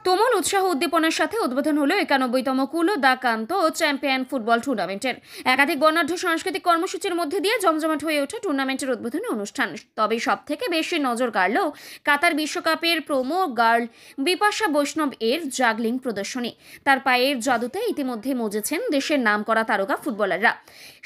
তুমুল উৎসাহ উদ্দীপনার সাথে উদ্বোধন হলো 91তম কুলো দা কান্ত চ্যাম্পিয়ন ফুটবল টুর্নামেন্টের। একাধিক বর্ণাঢ্য সাংস্কৃতিক কর্মসূচির মধ্যে দিয়ে জমজমাট হয়ে ওঠে টুর্নামেন্টের উদ্বোধনী অনুষ্ঠান। তবে সব থেকে বেশি নজর কাড়ল কাতার বিশ্বকাপের প্রোমো গার্ল বিপাশা বৈষ্ণব এর জাগলিং প্রদর্শনী। তার পায়ের জাদুতে ইতিমধ্যে মজেছেন দেশের নামকরা তারকা ফুটবলাররা।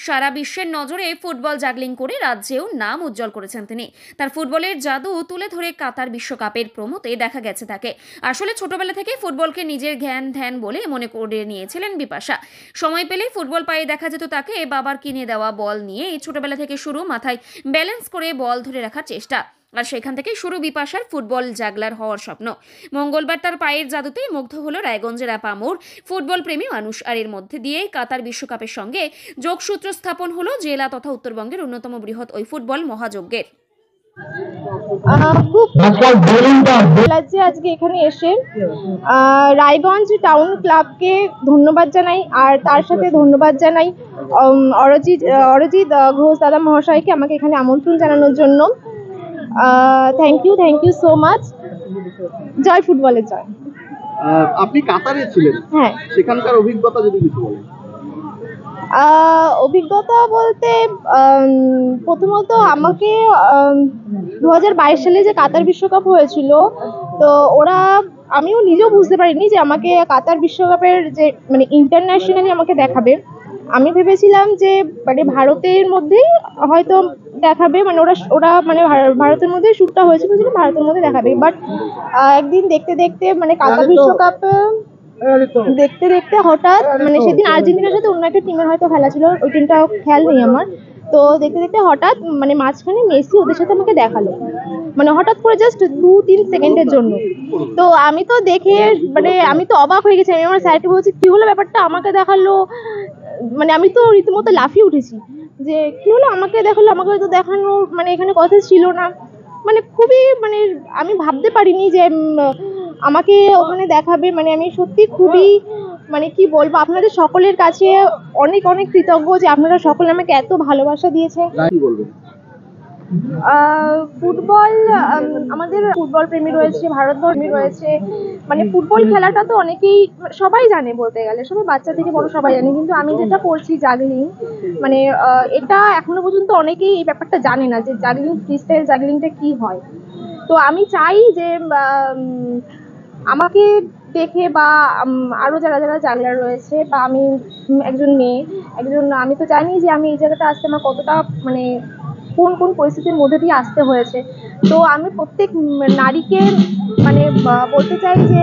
সারা বিশ্বের নজরে ফুটবল জাগলিং করে রাজ্যেও নাম উজ্জ্বল করেছেন তিনি। তার ফুটবলের জাদু তুলে ধরে কাতার বিশ্বকাপের প্রোমোতে দেখা গেছে তাকে। আসলে ছোটবেলা থেকে ফুটবলকে নিজের জ্ঞান ধ্যান বলে মনে করে নিয়েছিলেন বিপাশা। সময় পেলেই ফুটবল পায়ে দেখা যেত তাকে। বাবার কিনে দেওয়া বল নিয়ে ছোটবেলা থেকে শুরু, মাথায় ব্যালেন্স করে বল ধরে রাখার চেষ্টা, আর সেখান থেকেই শুরু বিপাশার ফুটবল জাগলার হওয়ার স্বপ্ন। মঙ্গলবার তার পায়ের জাদুতেই মুগ্ধ হলো রায়গঞ্জের আপামোর ফুটবল প্রেমী মানুষ। আর এর মধ্যে দিয়েই কাতার বিশ্বকাপের সঙ্গে যোগসূত্র স্থাপন হলো জেলা তথা উত্তরবঙ্গের অন্যতম বৃহৎ ওই ফুটবল মহাযজ্ঞের। খুব লাগছে আজকে এখানে এসে। রায়গঞ্জ টাউন ক্লাবকে ধন্যবাদ জানাই, আর তার সাথে ধন্যবাদ জানাই অরিজিৎ ঘোষ দাদা মহাশয়কে আমাকে এখানে আমন্ত্রণ জানানোর জন্য। Thank you so much. জয় ফুটবলের জয়। আপনি কাতারে ছিলেন, হ্যাঁ, সেখানকার অভিজ্ঞতা যদি কিছু বলেন। অভিজ্ঞতা বলতে প্রথমত আমাকে 2022 সালে যে কাতার বিশ্বকাপ হয়েছিল, তো আমিও নিজেও বুঝতে পারিনি যে আমাকে কাতার বিশ্বকাপের যে মানে ইন্টারন্যাশনালি আমাকে দেখাবে। আমি ভেবেছিলাম যে মানে ভারতের মধ্যেই হয়তো দেখাবে, মানে ওরা মানে ভারতের মধ্যেই শ্যুটটা হয়েছিল, ভারতের মধ্যে দেখাবে। বাট একদিন দেখতে দেখতে মানে কাতার বিশ্বকাপ দেখতে দেখতে হঠাৎ মানে সেদিন আর্জেন্টিনার সাথে অন্য একটা টিমের হয়তো খেলা ছিল, ওই টিমটা খেয়াল নেই আমার। তো দেখতে দেখতে হঠাৎ মানে মাঝখানে মেসি ওদের সাথে আমাকে দেখালো, মানে হঠাৎ করে জাস্ট 2-3 সেকেন্ডের জন্য। তো আমি তো দেখে মানে আমি তো অবাক হয়ে গেছি। আমি আমার স্যারকে বলছি কি হলো ব্যাপারটা, আমাকে দেখালো। মানে আমি তো রীতিমতো লাফিয়ে উঠেছি যে কি হলো, আমাকে দেখালো, আমাকে তো দেখানো মানে এখানে কথা ছিল না। মানে খুবই মানে আমি ভাবতে পারিনি যে আমাকে ওখানে দেখাবে। মানে আমি সত্যি খুবই মানে কি বলবো, আপনাদের সকলের কাছে অনেক অনেক কৃতজ্ঞ যে আপনারা সকলে আমাকে এত ভালোবাসা দিয়েছে। ফুটবল, আমাদের ফুটবল প্রেমী রয়েছে, ভারতবর্ষী রয়েছে। মানে ফুটবল খেলাটা তো অনেকেই সবাই জানে, বলতে গেলে সবাই বাচ্চা থেকে বড় সবাই জানে, কিন্তু আমি যেটা করছি জাগলিং, মানে এটা এখনো পর্যন্ত অনেকেই এই ব্যাপারটা জানে না যে জাগলিং, ফ্রিস্টাইল জাগলিংটা কি হয়। তো আমি চাই যে আমাকে দেখে বা আরও যারা যারা জাগলার রয়েছে, বা আমি একজন মেয়ে, আমি তো জানি যে আমি এই জায়গাটা আসতে আমার কতটা মানে কোন কোন পরিস্থিতির মধ্যে দিয়ে আসতে হয়েছে। তো আমি প্রত্যেক নারীকে মানে বলতে চাই যে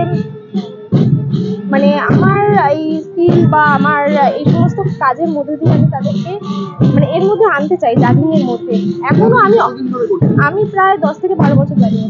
মানে আমার এই স্কিল বা আমার এই সমস্ত কাজের মধ্যে দিয়ে আমি তাদেরকে মানে এর মধ্যে আনতে চাই, জাগলিং এর মধ্যে। এখনো আমি প্রায় 10 থেকে 12 বছর জানি।